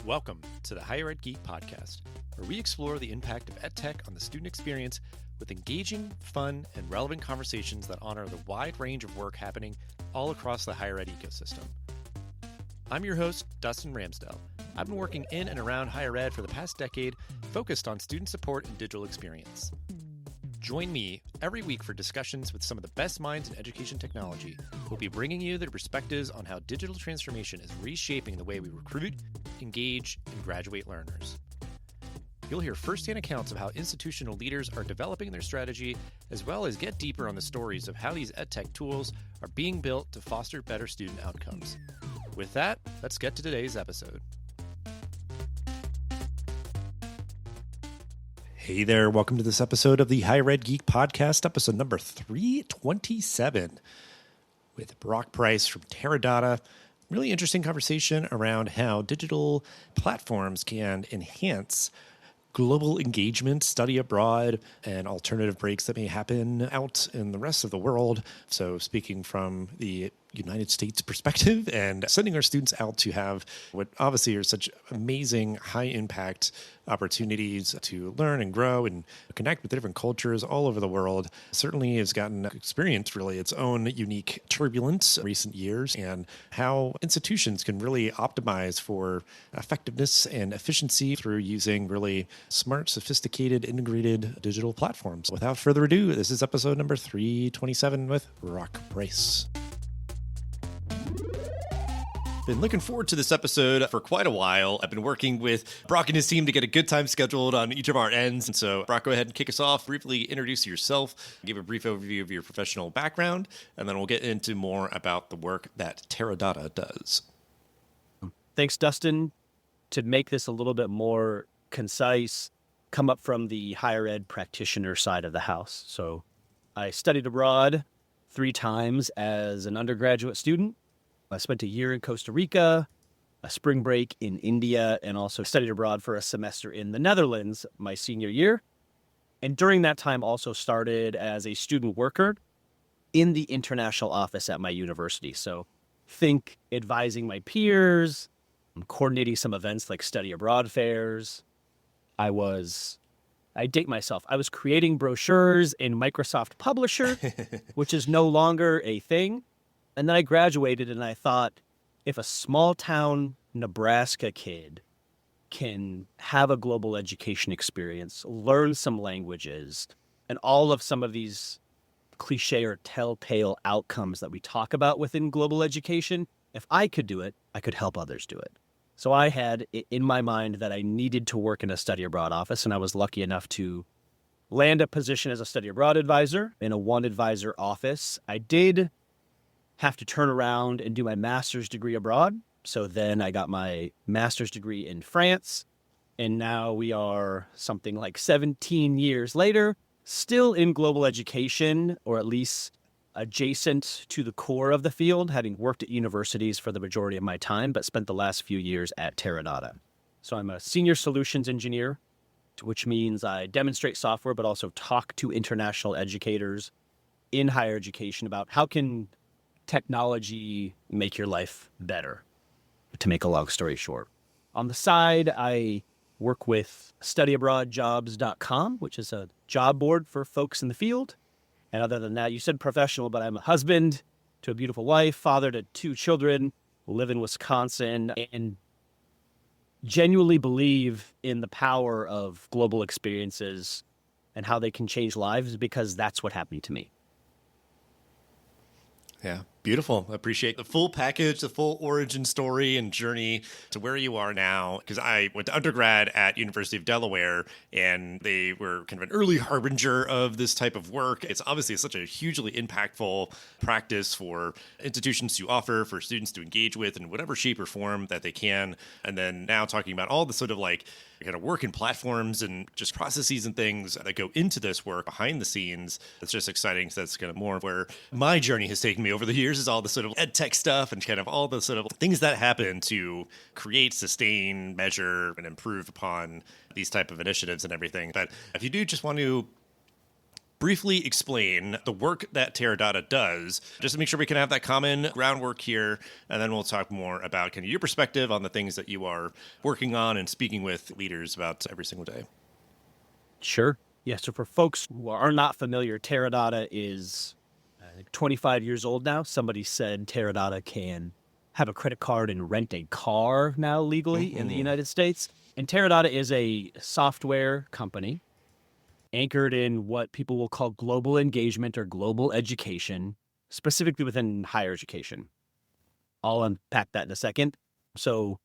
Welcome to the Higher Ed Geek Podcast, where we explore the impact of EdTech on the student experience with engaging, fun, and relevant conversations that honor the wide range of work happening all across the higher ed ecosystem. I'm your host, Dustin Ramsdell. I've been working in and around higher ed for the past decade, focused on student support and digital experience. Join me every week for discussions with some of the best minds in education technology who will be bringing you their perspectives on how digital transformation is reshaping the way we recruit, engage, and graduate learners. You'll hear firsthand accounts of how institutional leaders are developing their strategy, as well as get deeper on the stories of how these EdTech tools are being built to foster better student outcomes. With that, let's get to today's episode. Hey there, welcome to this episode of the Higher Ed Geek Podcast, episode number 327, with Brock Price from Terra Dotta. Really interesting conversation around how digital platforms can enhance global engagement, study abroad, and alternative breaks that may happen out in the rest of the world. So speaking from the United States perspective and sending our students out to have what obviously are such amazing high impact opportunities to learn and grow and connect with different cultures all over the world certainly has gotten experienced really its own unique turbulence in recent years, and how institutions can really optimize for effectiveness and efficiency through using really smart, sophisticated, integrated digital platforms. Without further ado, this is episode number 327 with Brock Price. Been looking forward to this episode for quite a while. I've been working with Brock and his team to get a good time scheduled on each of our ends. And so, Brock, go ahead and kick us off. Briefly introduce yourself, give a brief overview of your professional background, and then we'll get into more about the work that Terra Dotta does. Thanks, Dustin. To make this a little bit more concise, come up from the higher ed practitioner side of the house. So I studied abroad 3 times as an undergraduate student. I spent a year in Costa Rica, a spring break in India, and also studied abroad for a semester in the Netherlands my senior year. And during that time also started as a student worker in the international office at my university. So think advising my peers, coordinating some events like study abroad fairs. I date myself. I was creating brochures in Microsoft Publisher, which is no longer a thing. And then I graduated and I thought, if a small town Nebraska kid can have a global education experience, learn some languages, and all of some of these cliche or telltale outcomes that we talk about within global education, if I could do it, I could help others do it. So I had it in my mind that I needed to work in a study abroad office, and I was lucky enough to land a position as a study abroad advisor in a one advisor office. I did have to turn around and do my master's degree abroad. So then I got my master's degree in France, and now we are something like 17 years later, still in global education, or at least adjacent to the core of the field, having worked at universities for the majority of my time, but spent the last few years at Terra Dotta. So I'm a senior solutions engineer, which means I demonstrate software, but also talk to international educators in higher education about how can technology make your life better, to make a long story short. On the side, I work with studyabroadjobs.com, which is a job board for folks in the field. And other than that, you said professional, but I'm a husband to a beautiful wife, father to 2 children, live in Wisconsin, and genuinely believe in the power of global experiences and how they can change lives, because that's what happened to me. Yeah, beautiful. I appreciate the full package, the full origin story and journey to where you are now. Because I went to undergrad at University of Delaware, and they were kind of an early harbinger of this type of work. It's obviously such a hugely impactful practice for institutions to offer, for students to engage with in whatever shape or form that they can. And then now talking about all the sort of like kind of work in platforms and just processes and things that go into this work behind the scenes. It's just exciting. So that's kind of more of where my journey has taken me over the years, is all the sort of ed tech stuff and kind of all the sort of things that happen to create, sustain, measure, and improve upon these type of initiatives and everything. But if you do just want to briefly explain the work that Teradata does, just to make sure we can have that common groundwork here, and then we'll talk more about kind of your perspective on the things that you are working on and speaking with leaders about every single day. Sure. Yeah. So for folks who are not familiar, Teradata is 25 years old now. Somebody said Teradata can have a credit card and rent a car now legally in the United States. And Teradata is a software company anchored in what people will call global engagement or global education, specifically within higher education. I'll unpack that in a second. So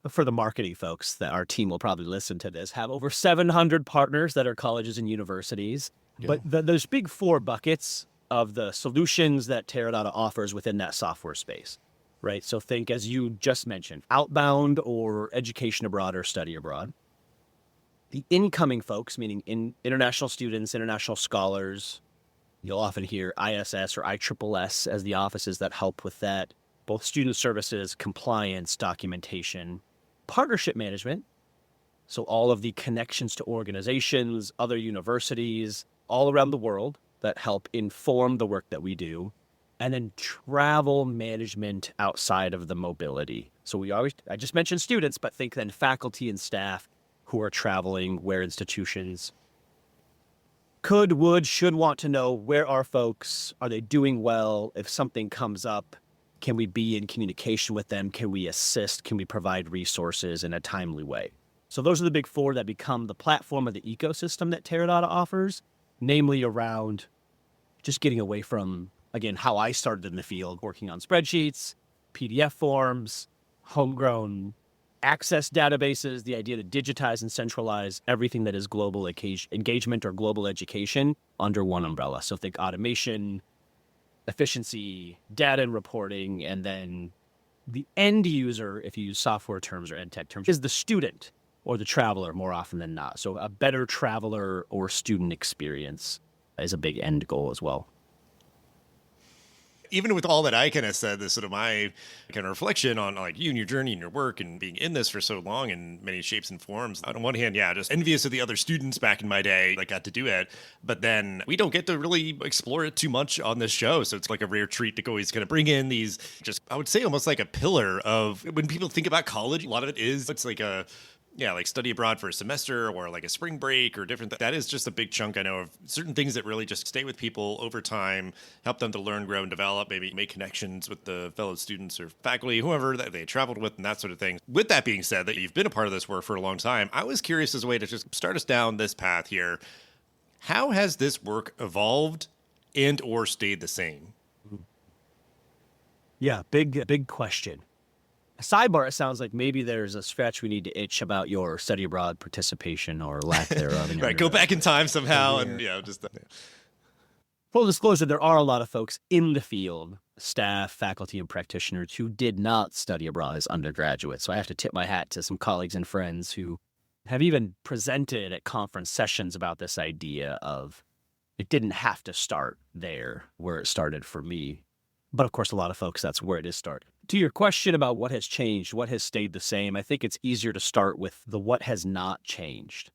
for the marketing folks that our team will probably listen to this, have over 700 partners that are colleges and universities. Yeah. But those big four buckets of the solutions that Teradata offers within that software space, right? So think, as you just mentioned, outbound or education abroad or study abroad. The incoming folks, meaning international students, international scholars, you'll often hear ISS or ISSS as the offices that help with that, both student services, compliance, documentation, partnership management. So all of the connections to organizations, other universities all around the world that help inform the work that we do. And then travel management outside of the mobility. So I just mentioned students, but think then faculty and staff who are traveling, where institutions could, would, should want to know, where are folks? Are they doing well? If something comes up, can we be in communication with them? Can we assist? Can we provide resources in a timely way? So those are the big four that become the platform of the ecosystem that Teradata offers, namely around just getting away from, again, how I started in the field, working on spreadsheets, PDF forms, homegrown access databases, the idea to digitize and centralize everything that is global engagement or global education under one umbrella. So think automation, efficiency, data and reporting, and then the end user, if you use software terms or ed tech terms, is the student or the traveler more often than not. So a better traveler or student experience is a big end goal as well. Even with all that I kind of said, this sort of my kind of reflection on like you and your journey and your work and being in this for so long in many shapes and forms. On one hand, yeah, just envious of the other students back in my day that got to do it. But then we don't get to really explore it too much on this show. So it's like a rare treat to always kind of bring in these, just, I would say almost like a pillar of when people think about college, a lot of it is, it's like like study abroad for a semester or like a spring break or different. That is just a big chunk, I know, of certain things that really just stay with people over time, help them to learn, grow, and develop, maybe make connections with the fellow students or faculty, whoever that they traveled with and that sort of thing. With that being said, that you've been a part of this work for a long time, I was curious as a way to just start us down this path here. How has this work evolved and or stayed the same? Yeah, big question. Sidebar, it sounds like maybe there's a scratch we need to itch about your study abroad participation or lack thereof. In your Right, go back in time somehow career. and just... Full disclosure, there are a lot of folks in the field, staff, faculty, and practitioners who did not study abroad as undergraduates. So I have to tip my hat to some colleagues and friends who have even presented at conference sessions about this idea of it didn't have to start there where it started for me. But of course, a lot of folks, that's where it is started. To your question about what has changed, what has stayed the same, I think it's easier to start with the what has not changed.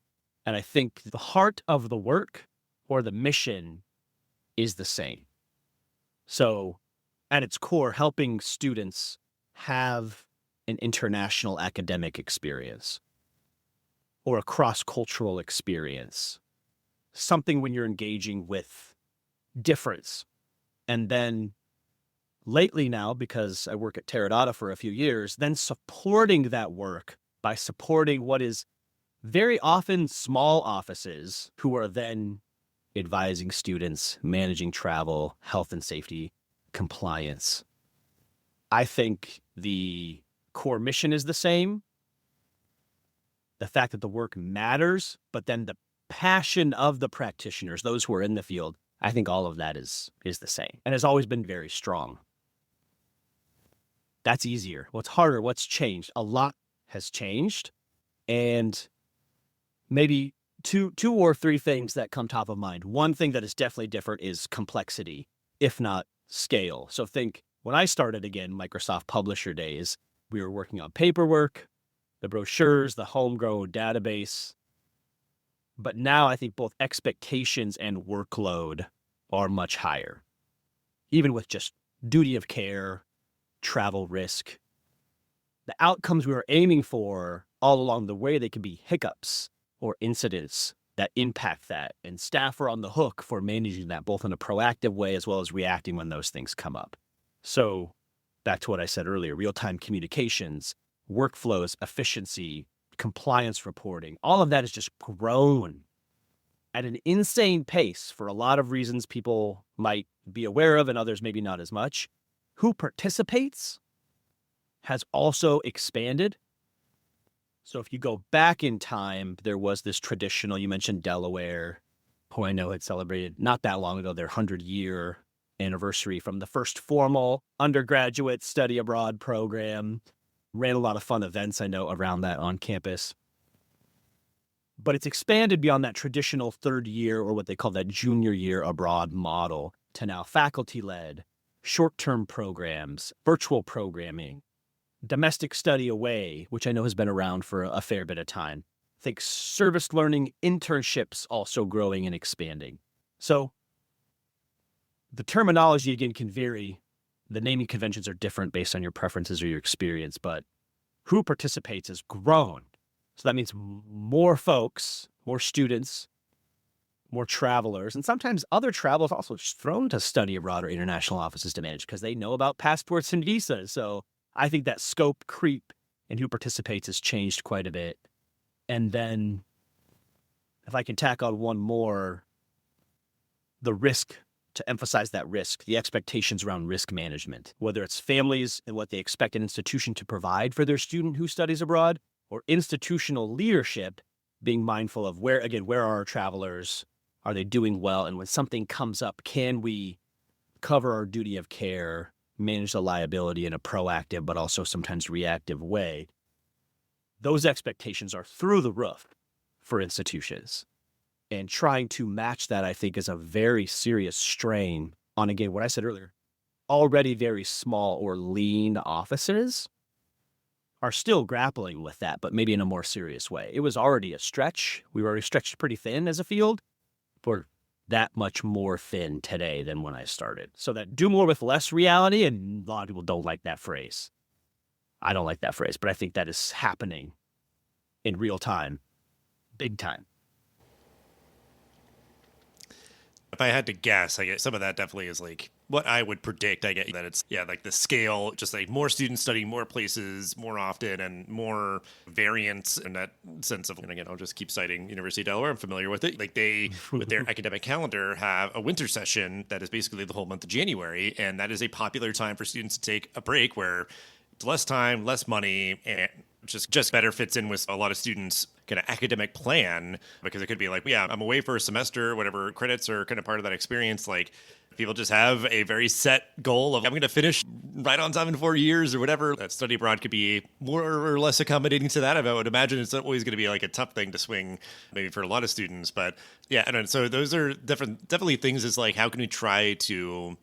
And I think the heart of the work or the mission is the same. So at its core, helping students have an international academic experience or a cross-cultural experience, something when you're engaging with difference. And then lately now, because I work at Teradata for a few years, then supporting that work by supporting what is very often small offices who are then advising students, managing travel, health and safety, compliance. I think the core mission is the same. The fact that the work matters, but then the passion of the practitioners, those who are in the field, I think all of that is the same and has always been very strong. That's easier. What's harder? What's changed? A lot has changed. And maybe two or three things that come top of mind. One thing that is definitely different is complexity, if not scale. So think when I started again, Microsoft Publisher days, we were working on paperwork, the brochures, the homegrown database. But now I think both expectations and workload are much higher, even with just duty of care, travel risk. The outcomes we were aiming for all along the way, they can be hiccups or incidents that impact that. And staff are on the hook for managing that, both in a proactive way as well as reacting when those things come up. So back to what I said earlier, real-time communications, workflows, efficiency, compliance reporting, all of that has just grown at an insane pace for a lot of reasons people might be aware of and others maybe not as much. Who participates has also expanded. So if you go back in time, there was this traditional, you mentioned Delaware, who I know had celebrated not that long ago their 100-year anniversary from the first formal undergraduate study abroad program. Ran a lot of fun events, I know, around that on campus. But it's expanded beyond that traditional third year, or what they call that junior year abroad model, to now faculty-led, short-term programs, virtual programming, domestic study away, which I know has been around for a fair bit of time. I think service learning internships also growing and expanding. So the terminology, again, can vary. The naming conventions are different based on your preferences or your experience, but who participates has grown. So that means more folks, more students, more travelers, and sometimes other travelers also just thrown to study abroad or international offices to manage because they know about passports and visas. So I think that scope creep and who participates has changed quite a bit. And then if I can tack on one more, the risk, to emphasize that risk, the expectations around risk management, whether it's families and what they expect an institution to provide for their student who studies abroad, or institutional leadership being mindful of where are our travelers? Are they doing well? And when something comes up, can we cover our duty of care, manage the liability in a proactive but also sometimes reactive way? Those expectations are through the roof for institutions. And trying to match that, I think, is a very serious strain on, again, what I said earlier, already very small or lean offices are still grappling with that, but maybe in a more serious way. It was already a stretch. We were already stretched pretty thin as a field. We're that much more thin today than when I started. So that do more with less reality, and a lot of people don't like that phrase. I don't like that phrase, but I think that is happening in real time, big time. If I had to guess, I guess some of that definitely is like what I would predict. I get that it's, yeah, like the scale, just like more students studying more places more often and more variance in that sense of, and again, I'll just keep citing University of Delaware. I'm familiar with it. Like they, with their academic calendar, have a winter session that is basically the whole month of January. And that is a popular time for students to take a break where it's less time, less money, and just better fits in with a lot of students' kind of academic plan, because it could be like, yeah, I'm away for a semester, whatever credits are kind of part of that experience. Like people just have a very set goal of, I'm going to finish right on time in 4 years or whatever. That study abroad could be more or less accommodating to that. I would imagine it's always going to be like a tough thing to swing maybe for a lot of students. But yeah, and so those are definitely things is like, how can we try to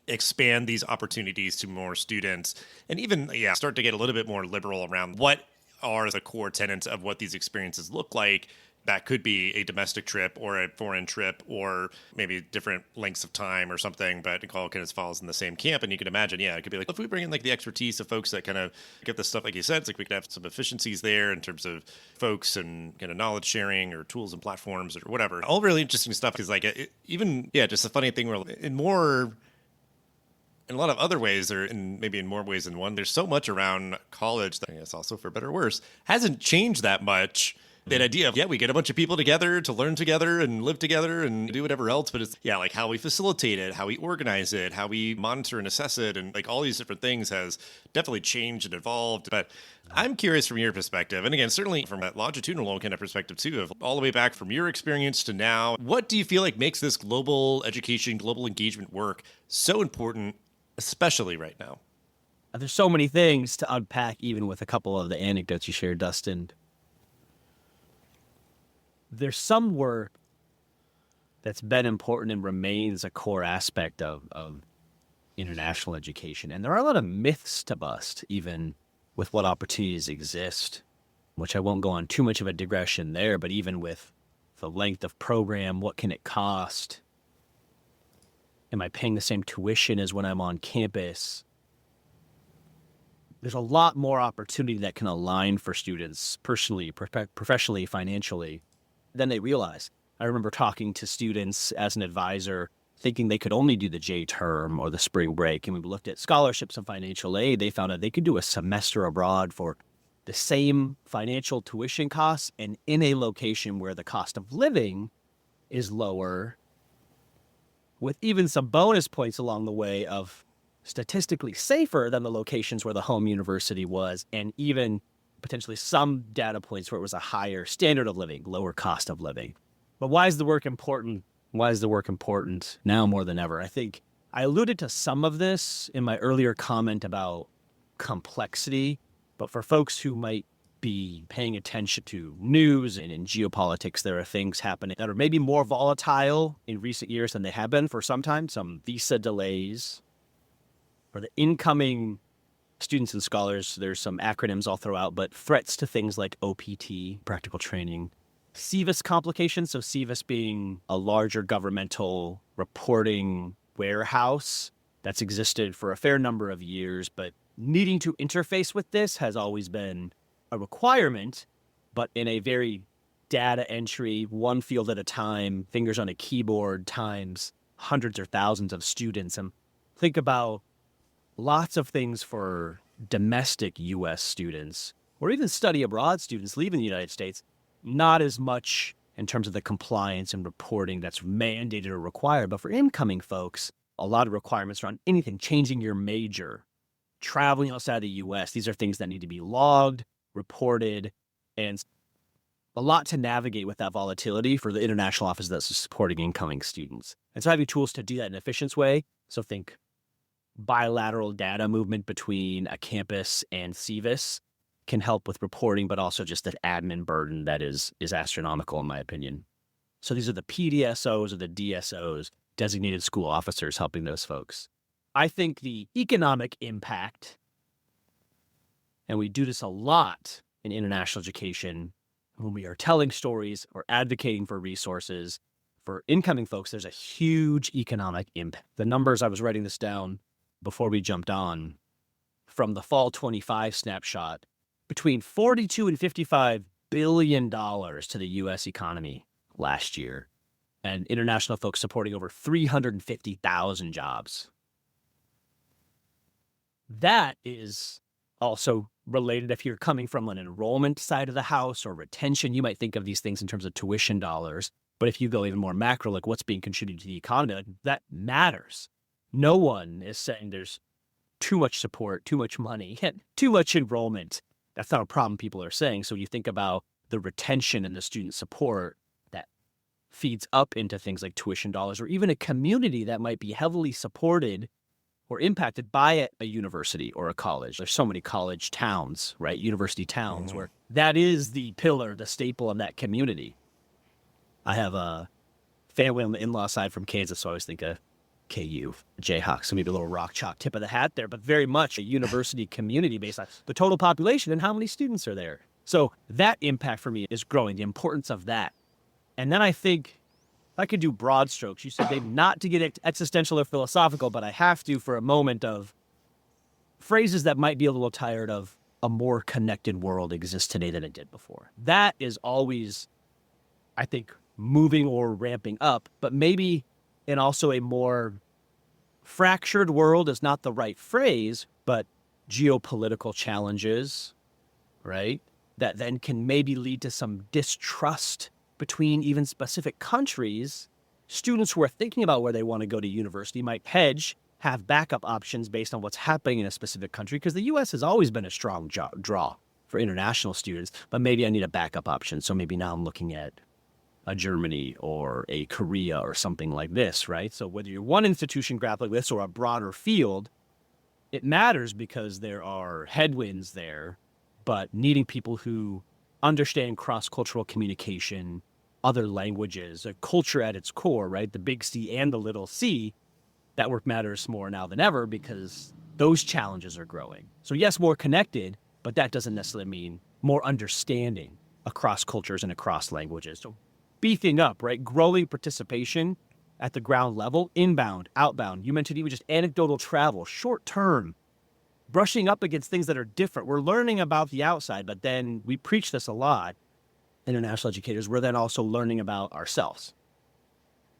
expand these opportunities to more students and even, yeah, start to get a little bit more liberal around what are the core tenets of what these experiences look like. That could be a domestic trip or a foreign trip or maybe different lengths of time or something, but it all kind of falls in the same camp. And you can imagine, yeah, it could be like, if we bring in like the expertise of folks that kind of get this stuff, like you said, it's like we could have some efficiencies there in terms of folks and kind of knowledge sharing or tools and platforms or whatever. All really interesting stuff, because like even, yeah, just a funny thing where in a lot of other ways, or maybe in more ways than one, there's so much around college that, I guess also for better or worse, hasn't changed that much. That idea of, yeah, we get a bunch of people together to learn together and live together and do whatever else, but it's, yeah, like how we facilitate it, how we organize it, how we monitor and assess it, and like all these different things has definitely changed and evolved. But I'm curious from your perspective, and again, certainly from a longitudinal kind of perspective too, of all the way back from your experience to now, what do you feel like makes this global education, global engagement work so important, especially right now? There's so many things to unpack, even with a couple of the anecdotes you shared, Dustin. There's some work that's been important and remains a core aspect of international education. And there are a lot of myths to bust, even with what opportunities exist, which I won't go on too much of a digression there, but even with the length of program, what can it cost? Am I paying the same tuition as when I'm on campus? There's a lot more opportunity that can align for students personally, professionally, financially than they realize. I remember talking to students as an advisor thinking they could only do the J term or the spring break. And we looked at scholarships and financial aid. They found out they could do a semester abroad for the same financial tuition costs and in a location where the cost of living is lower, with even some bonus points along the way of statistically safer than the locations where the home university was, and even potentially some data points where it was a higher standard of living, lower cost of living. But why is the work important? Why is the work important now more than ever? I think I alluded to some of this in my earlier comment about complexity, but for folks who might be paying attention to news and in geopolitics, there are things happening that are maybe more volatile in recent years than they have been for some time. Some visa delays for the incoming students and scholars. There's some acronyms I'll throw out, but threats to things like OPT, practical training, SEVIS complications. So SEVIS being a larger governmental reporting warehouse that's existed for a fair number of years, but needing to interface with this has always been a requirement, but in a very data entry, one field at a time, fingers on a keyboard times hundreds or thousands of students. And think about lots of things for domestic U.S. students or even study abroad students leaving the United States, not as much in terms of the compliance and reporting that's mandated or required. But for incoming folks, a lot of requirements around anything, changing your major, traveling outside the U.S. These are things that need to be logged, reported, and a lot to navigate with that volatility for the international office that's supporting incoming students. And so having tools to do that in an efficient way. So think bilateral data movement between a campus and SEVIS can help with reporting, but also just that admin burden that is astronomical in my opinion. So these are the PDSOs or the DSOs, designated school officers, helping those folks. I think the economic impact, and we do this a lot in international education, when we are telling stories or advocating for resources for incoming folks, there's a huge economic impact. The numbers, I was writing this down before we jumped on, from the fall 25 snapshot, between $42 and $55 billion to the U.S. economy last year, and international folks supporting over 350,000 jobs. That is also related if you're coming from an enrollment side of the house or retention. You might think of these things in terms of tuition dollars, but if you go even more macro, like what's being contributed to the economy, like that matters. No one is saying there's too much support, too much money, too much enrollment. That's not a problem people are saying. So you think about the retention and the student support that feeds up into things like tuition dollars, or even a community that might be heavily supported or impacted by a university or a college. There's so many college towns, right? University towns where that is the pillar, the staple of that community. I have a family on the in-law side from Kansas, so I always think of KU, Jayhawks, so maybe a little rock chalk tip of the hat there, but very much a university community based on the total population and how many students are there. So that impact for me is growing, the importance of that. And then I think I could do broad strokes. You said, Dave, not to get existential or philosophical, but I have to for a moment of phrases that might be a little tired of a more connected world exists today than it did before. That is always, I think, moving or ramping up, but maybe in also a more fractured world is not the right phrase, but geopolitical challenges, right? That then can maybe lead to some distrust between even specific countries. Students who are thinking about where they want to go to university might hedge, have backup options based on what's happening in a specific country, because the U.S. has always been a strong draw for international students, but maybe I need a backup option. So maybe now I'm looking at a Germany or a Korea or something like this, right? So whether you're one institution grappling with this or a broader field, it matters because there are headwinds there, but needing people who understand cross-cultural communication, other languages, a culture at its core, right? The big C and the little c, that work matters more now than ever because those challenges are growing. So yes, more connected, but that doesn't necessarily mean more understanding across cultures and across languages. So beefing up, right? Growing participation at the ground level, inbound, outbound. You mentioned even just anecdotal travel, short term, brushing up against things that are different. We're learning about the outside, but then we preach this a lot. International educators, we're then also learning about ourselves.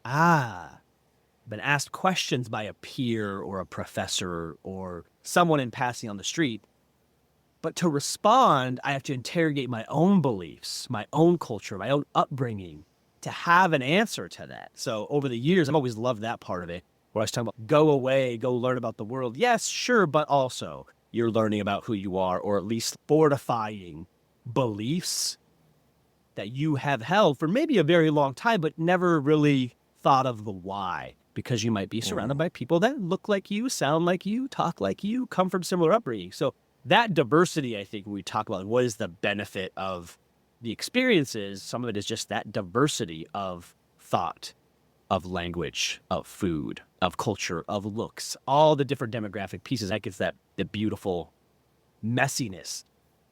Been asked questions by a peer or a professor or someone in passing on the street. But to respond, I have to interrogate my own beliefs, my own culture, my own upbringing to have an answer to that. So over the years, I've always loved that part of it, where I was talking about go away, go learn about the world. Yes, sure, but also you're learning about who you are, or at least fortifying beliefs that you have held for maybe a very long time, but never really thought of the why, because you might be surrounded by people that look like you, sound like you, talk like you, come from similar upbringing. So that diversity, I think, when we talk about what is the benefit of the experiences, some of it is just that diversity of thought, of language, of food, of culture, of looks, all the different demographic pieces. That gets that the beautiful messiness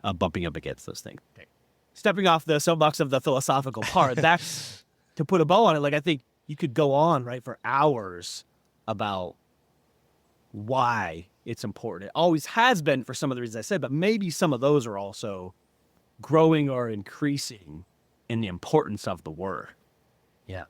of bumping up against those things. Okay. Stepping off the soapbox of the philosophical part, that's to put a bow on it. Like, I think you could go on, right, for hours about why it's important. It always has been for some of the reasons I said, but maybe some of those are also growing or increasing in the importance of the word. Yeah.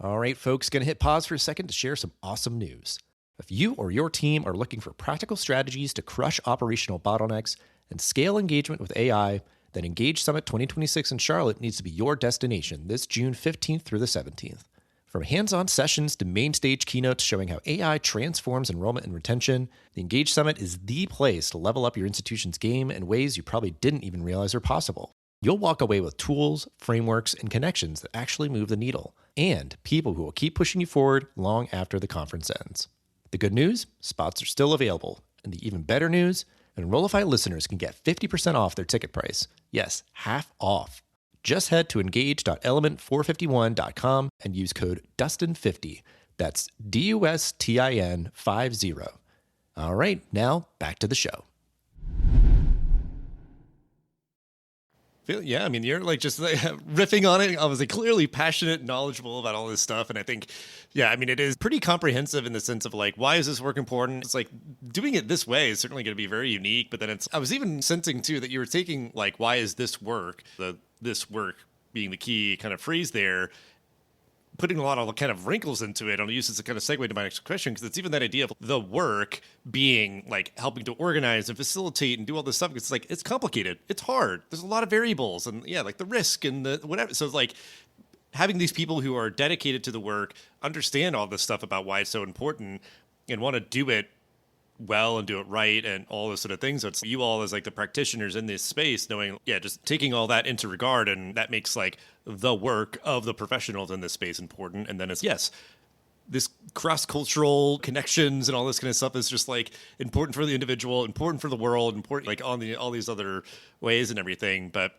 All right, folks, going to hit pause for a second to share some awesome news. If you or your team are looking for practical strategies to crush operational bottlenecks and scale engagement with AI, then Engage Summit 2026 in Charlotte needs to be your destination this June 15th through the 17th. From hands-on sessions to main stage keynotes showing how AI transforms enrollment and retention, the Engage Summit is the place to level up your institution's game in ways you probably didn't even realize are possible. You'll walk away with tools, frameworks, and connections that actually move the needle, and people who will keep pushing you forward long after the conference ends. The good news? Spots are still available. And the even better news? Enrollify listeners can get 50% off their ticket price. Yes, half off. Just head to engage.element451.com and use code Dustin50. That's DUSTIN50. All right, now back to the show. Yeah, I mean, you're like just like riffing on it. Obviously, clearly passionate, knowledgeable about all this stuff. And I think, yeah, I mean, it is pretty comprehensive in the sense of like, why is this work important? It's like doing it this way is certainly going to be very unique. But then I was even sensing too that you were taking like, why is this work? This work being the key kind of phrase there, putting a lot of kind of wrinkles into it. I'll use this as a kind of segue to my next question, because it's even that idea of the work being like helping to organize and facilitate and do all this stuff. It's like, it's complicated. It's hard. There's a lot of variables and yeah, like the risk and the whatever. So it's like having these people who are dedicated to the work, understand all this stuff about why it's so important and want to do it well and do it right and all those sort of things. So it's you all as like the practitioners in this space knowing, yeah, just taking all that into regard, and that makes like the work of the professionals in this space important. And then it's, yes, this cross-cultural connections and all this kind of stuff is just like important for the individual, important for the world, important like on all these other ways and everything. But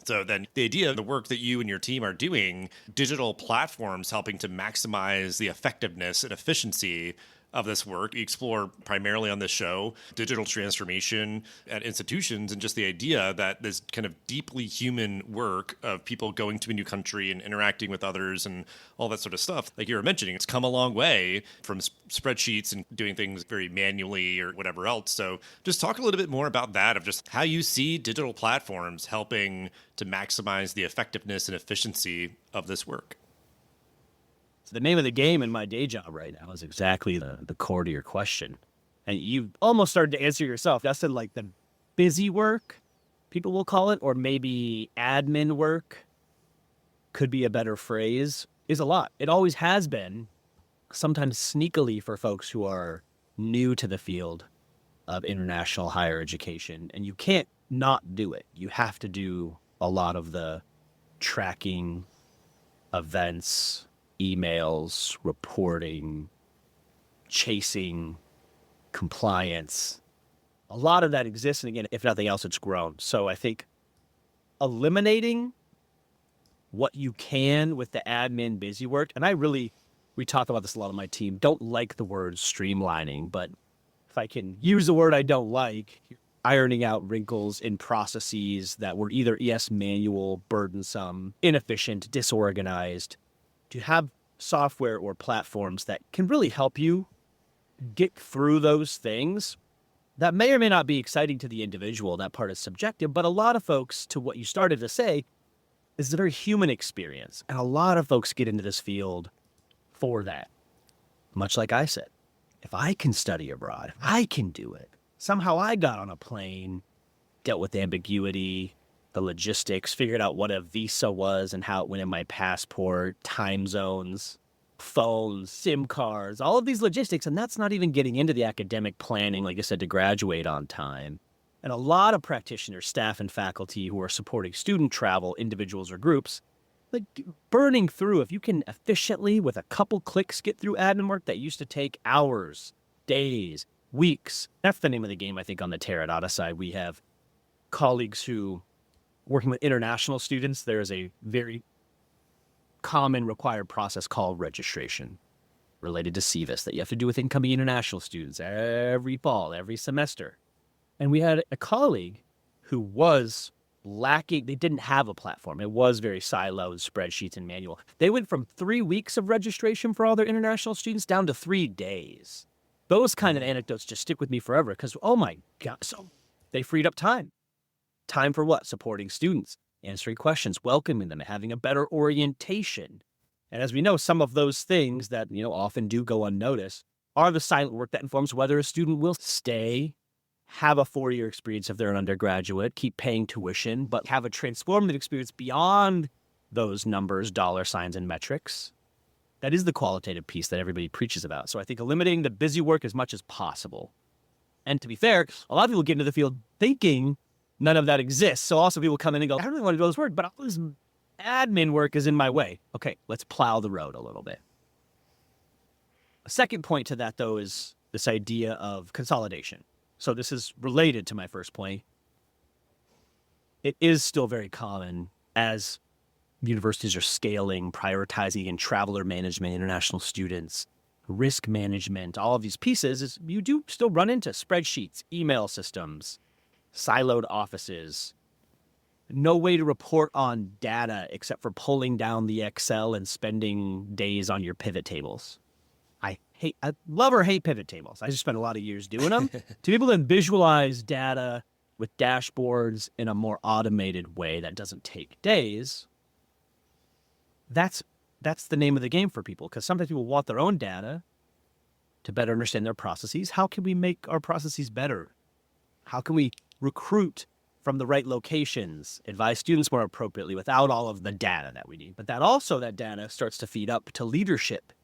so then the idea of the work that you and your team are doing, digital platforms helping to maximize the effectiveness and efficiency of this work. We explore primarily on this show digital transformation at institutions, and just the idea that this kind of deeply human work of people going to a new country and interacting with others and all that sort of stuff, like you were mentioning, it's come a long way from spreadsheets and doing things very manually or whatever else. So just talk a little bit more about that, of just how you see digital platforms helping to maximize the effectiveness and efficiency of this work. So the name of the game in my day job right now is exactly the core to your question. And you almost started to answer yourself. That's in like the busy work, people will call it, or maybe admin work could be a better phrase, is a lot. It always has been, sometimes sneakily for folks who are new to the field of international higher education. And you can't not do it. You have to do a lot of the tracking, events, emails, reporting, chasing, compliance. A lot of that exists. And again, if nothing else, it's grown. So I think eliminating what you can with the admin busy work, and we talk about this a lot on my team, don't like the word streamlining, but if I can use a word I don't like, ironing out wrinkles in processes that were either manual, burdensome, inefficient, disorganized, to have software or platforms that can really help you get through those things that may or may not be exciting to the individual. That part is subjective, but a lot of folks, to what you started to say, is a very human experience. And a lot of folks get into this field for that. Much like I said, if I can study abroad, if I can do it. Somehow I got on a plane, dealt with ambiguity, the logistics, figured out what a visa was and how it went in my passport, time zones, phones, SIM cards, all of these logistics. And that's not even getting into the academic planning, like I said, to graduate on time. And a lot of practitioners, staff, and faculty who are supporting student travel, individuals or groups, like burning through, if you can efficiently, with a couple clicks, get through admin work that used to take hours, days, weeks. That's the name of the game, I think, on the Terra Dotta side. We have colleagues who, working with international students, there is a very common required process called registration related to CVIS that you have to do with incoming international students every fall, every semester. And we had a colleague who was lacking. They didn't have a platform. It was very siloed, spreadsheets and manual. They went from 3 weeks of registration for all their international students down to 3 days. Those kind of anecdotes just stick with me forever because, oh my God, so they freed up time. Time for what? Supporting students, answering questions, welcoming them, having a better orientation. And as we know, some of those things that, often do go unnoticed are the silent work that informs whether a student will stay, have a 4-year experience if they're an undergraduate, keep paying tuition, but have a transformative experience beyond those numbers, dollar signs, and metrics. That is the qualitative piece that everybody preaches about. So I think eliminating the busy work as much as possible. And to be fair, a lot of people get into the field thinking none of that exists. So also people come in and go, I don't really want to do all this work, but all this admin work is in my way. Okay, let's plow the road a little bit. A second point to that, though, is this idea of consolidation. So this is related to my first point. It is still very common as universities are scaling, prioritizing in traveler management, international students, risk management, all of these pieces, is you do still run into spreadsheets, email systems, siloed offices, no way to report on data except for pulling down the Excel and spending days on your pivot tables. I love or hate pivot tables. I just spent a lot of years doing them. To be able to visualize data with dashboards in a more automated way that doesn't take days, that's the name of the game for people, because sometimes people want their own data to better understand their processes. How can we make our processes better? How can we recruit from the right locations, advise students more appropriately without all of the data that we need? But that data starts to feed up to leadership.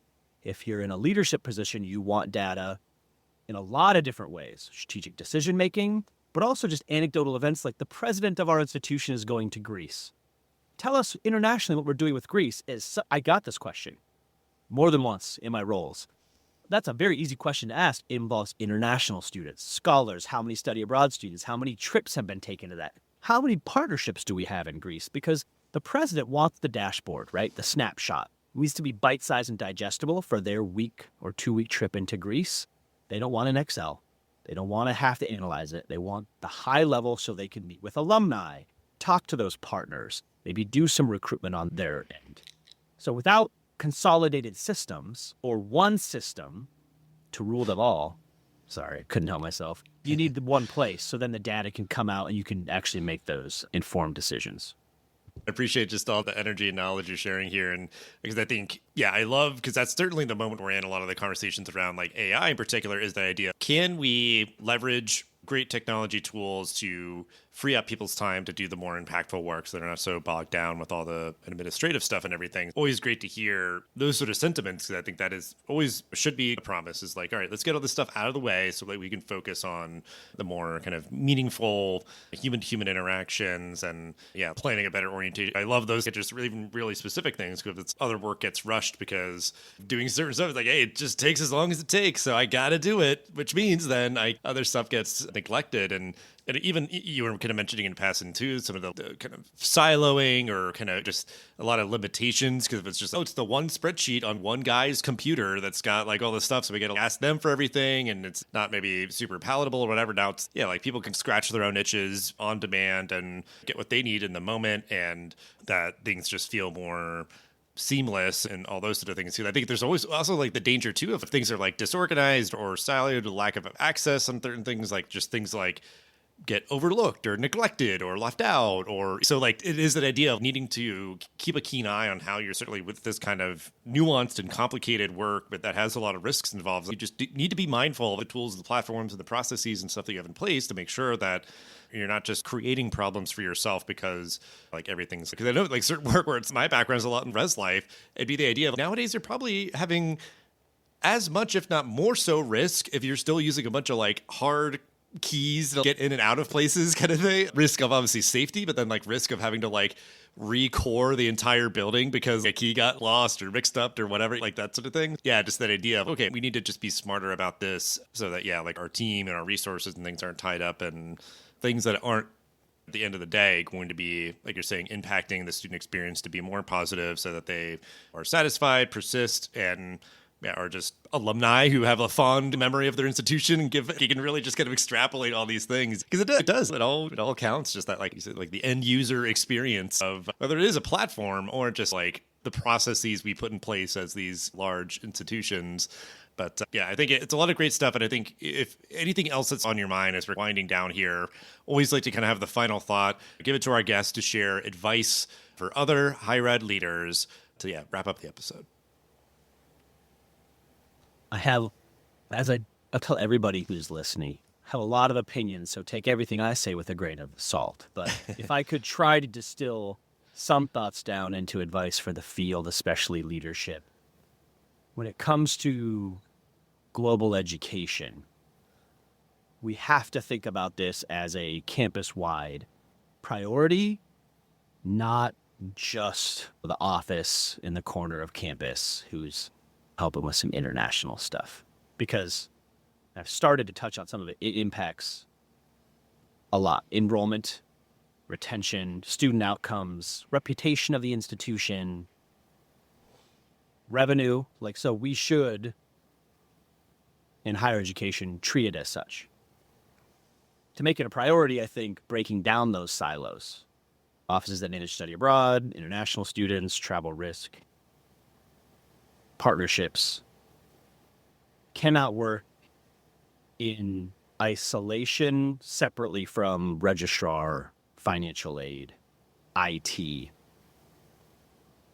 If you're in a leadership position, you want data in a lot of different ways. Strategic decision-making, but also just anecdotal events like the president of our institution is going to Greece. Tell us internationally what we're doing with Greece. I got this question more than once in my roles. That's a very easy question to ask. It involves international students, scholars, how many study abroad students, how many trips have been taken to that? How many partnerships do we have in Greece? Because the president wants the dashboard, right? The snapshot. It needs to be bite-sized and digestible for their week or 2-week trip into Greece. They don't want an Excel. They don't want to have to analyze it. They want the high level so they can meet with alumni, talk to those partners, maybe do some recruitment on their end. So without consolidated systems or one system to rule them all, sorry, I couldn't help myself, you need the one place so then the data can come out and you can actually make those informed decisions. I appreciate just all the energy and knowledge you're sharing here. And because I think, I love, because that's certainly the moment we're in, a lot of the conversations around like AI in particular is the idea, can we leverage great technology tools to free up people's time to do the more impactful work so they're not so bogged down with all the administrative stuff and everything. Always great to hear those sort of sentiments, because I think that is always should be a promise, is like, all right, let's get all this stuff out of the way so that we can focus on the more kind of meaningful human-to-human interactions and planning a better orientation. I love those just really specific things, because it's other work gets rushed because doing certain stuff is like, hey, it just takes as long as it takes, so I gotta do it, which means then other stuff gets neglected. And And even you were kind of mentioning in passing too, some of the kind of siloing or kind of just a lot of limitations because if it's just, oh, it's the one spreadsheet on one guy's computer that's got like all this stuff. So we got to ask them for everything and it's not maybe super palatable or whatever. Now it's, yeah, like people can scratch their own itches on demand and get what they need in the moment and that things just feel more seamless and all those sort of things too. I think there's always also like the danger too if things are like disorganized or siloed, lack of access on certain things, like just things like get overlooked or neglected or left out or so like it is that idea of needing to keep a keen eye on how you're certainly with this kind of nuanced and complicated work but that has a lot of risks involved. You just need to be mindful of the tools, the platforms and the processes and stuff that you have in place to make sure that you're not just creating problems for yourself because like everything's because I know like certain work where it's my background is a lot in res life. It'd be the idea of nowadays you're probably having as much if not more so risk if you're still using a bunch of like hard keys to get in and out of places kind of thing. Risk of obviously safety, but then like risk of having to like recore the entire building because a key got lost or mixed up or whatever, like that sort of thing. Yeah, just that idea of, okay, we need to just be smarter about this so that, yeah, like our team and our resources and things aren't tied up and things that aren't at the end of the day going to be, like you're saying, impacting the student experience to be more positive so that they are satisfied, persist, and yeah, or just alumni who have a fond memory of their institution and you can really just kind of extrapolate all these things because it does. It all counts. Just that, like you said, like the end user experience of whether it is a platform or just like the processes we put in place as these large institutions. But yeah, I think it's a lot of great stuff. And I think if anything else that's on your mind as we're winding down here, always like to kind of have the final thought, give it to our guests to share advice for other higher ed leaders to wrap up the episode. I have, as I tell everybody who's listening, I have a lot of opinions, so take everything I say with a grain of salt. But if I could try to distill some thoughts down into advice for the field, especially leadership, when it comes to global education, we have to think about this as a campus-wide priority, not just the office in the corner of campus who's helping with some international stuff, because I've started to touch on some of it. It impacts a lot. Enrollment, retention, student outcomes, reputation of the institution, revenue. Like, so we should, in higher education, treat it as such. To make it a priority, I think breaking down those silos, offices that manage study abroad, international students, travel risk, partnerships cannot work in isolation separately from registrar, financial aid, IT.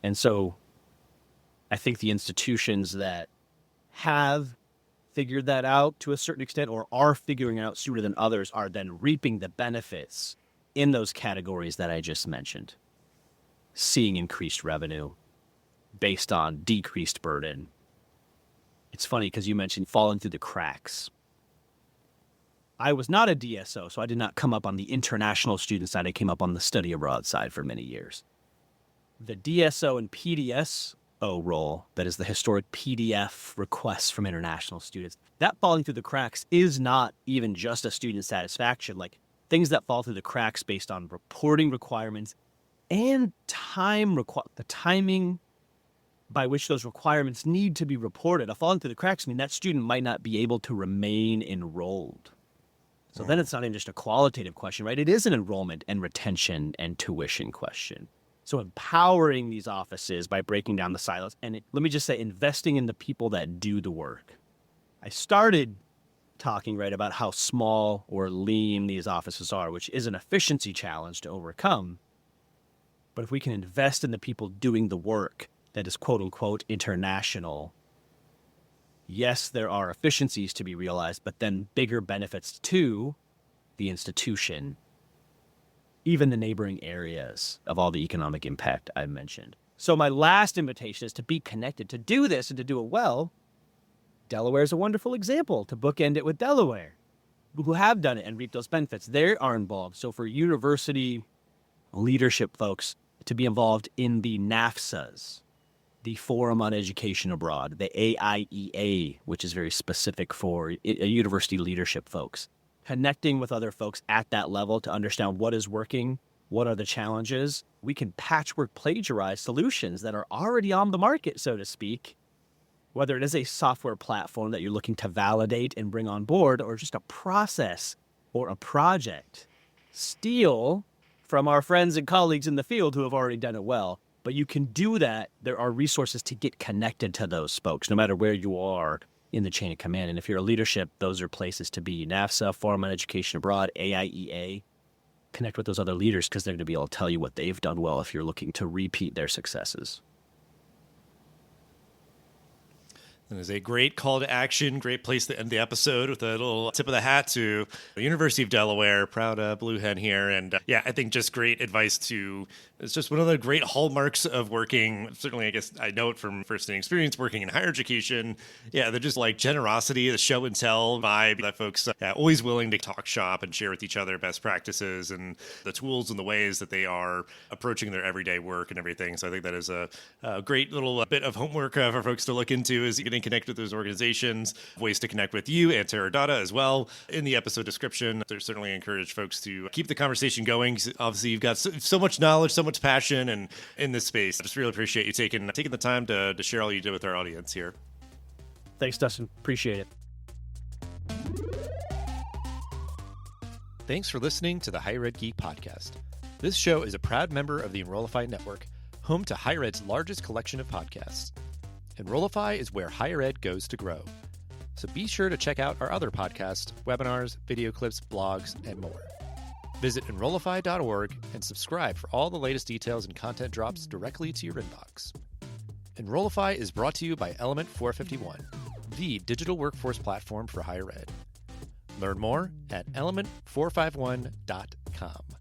And so I think the institutions that have figured that out to a certain extent or are figuring it out sooner than others are then reaping the benefits in those categories that I just mentioned, seeing increased revenue based on decreased burden. It's funny because you mentioned falling through the cracks. I was not a DSO, so I did not come up on the international student side. I came up on the study abroad side for many years. The DSO and PDSO role, that is the historic PDF requests from international students, that falling through the cracks is not even just a student satisfaction, like things that fall through the cracks based on reporting requirements and the timing by which those requirements need to be reported. A falling through the cracks mean that student might not be able to remain enrolled. So then it's not even just a qualitative question, right? It is an enrollment and retention and tuition question. So empowering these offices by breaking down the silos and let me just say, investing in the people that do the work. I started talking right about how small or lean these offices are, which is an efficiency challenge to overcome. But if we can invest in the people doing the work that is quote unquote international, yes, there are efficiencies to be realized, but then bigger benefits to the institution, even the neighboring areas of all the economic impact I mentioned. So my last invitation is to be connected, to do this and to do it well. Delaware is a wonderful example to bookend it with Delaware, who have done it and reaped those benefits. They are involved. So for university leadership folks to be involved in the NAFSAs, the Forum on Education Abroad, the AIEA, which is very specific for university leadership folks, connecting with other folks at that level to understand what is working, what are the challenges. We can patchwork plagiarize solutions that are already on the market, so to speak, whether it is a software platform that you're looking to validate and bring on board, or just a process or a project. Steal from our friends and colleagues in the field who have already done it well. But you can do that. There are resources to get connected to those folks, no matter where you are in the chain of command. And if you're a leadership, those are places to be. NAFSA, Forum on Education Abroad, AIEA. Connect with those other leaders because they're going to be able to tell you what they've done well if you're looking to repeat their successes. That is a great call to action, great place to end the episode with a little tip of the hat to the University of Delaware, proud Blue Hen here. And yeah, I think just great advice it's just one of the great hallmarks of working. Certainly, I guess I know it from firsthand experience working in higher education. Yeah, they're just like generosity, the show and tell vibe that folks always willing to talk shop and share with each other best practices and the tools and the ways that they are approaching their everyday work and everything. So I think that is a great little bit of homework for folks to look into is getting connected with those organizations, ways to connect with you and Terra Dotta as well. In the episode description, there's certainly encourage folks to keep the conversation going. Obviously, you've got so much knowledge, so much passion and in this space. I just really appreciate you taking the time to share all you did with our audience here. Thanks, Dustin. Appreciate it. Thanks for listening to the Higher Ed Geek podcast. This show is a proud member of the Enrollify Network, home to Higher Ed's largest collection of podcasts. Enrollify is where higher ed goes to grow. So be sure to check out our other podcasts, webinars, video clips, blogs, and more. Visit Enrollify.org and subscribe for all the latest details and content drops directly to your inbox. Enrollify is brought to you by Element 451, the digital workforce platform for higher ed. Learn more at element451.com.